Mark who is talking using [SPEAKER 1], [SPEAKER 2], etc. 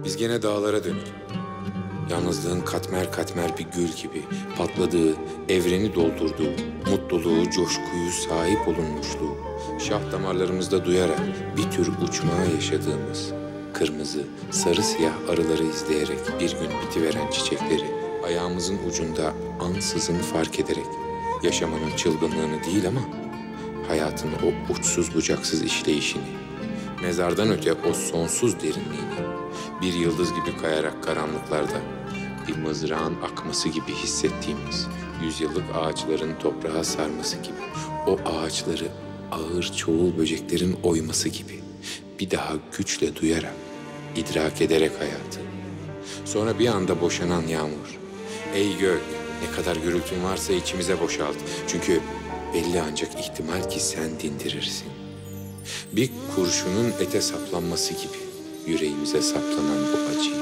[SPEAKER 1] Biz gene dağlara döndük. Yalnızlığın katmer katmer bir gül gibi patladığı, evreni doldurduğu, mutluluğu, coşkuyu, sahip olunmuşluğu, şah damarlarımızda duyarak bir tür uçmaya yaşadığımız, kırmızı, sarı siyah arıları izleyerek bir gün bitiveren çiçekleri, ayağımızın ucunda ansızın fark ederek, yaşamanın çılgınlığını değil ama hayatın o uçsuz bucaksız işleyişini, mezardan öte o sonsuz derinliğini, bir yıldız gibi kayarak karanlıklarda, bir mızrağın akması gibi hissettiğimiz yüzyıllık ağaçların toprağa sarması gibi, o ağaçları ağır çoğul böceklerin oyması gibi bir daha güçle duyarak, idrak ederek hayatı. Sonra bir anda boşanan yağmur. Ey gök, ne kadar gürültün varsa içimize boşalt. Çünkü belli ancak ihtimal ki sen dindirirsin. Bir kurşunun ete saplanması gibi yüreğimize saplanan bu acı.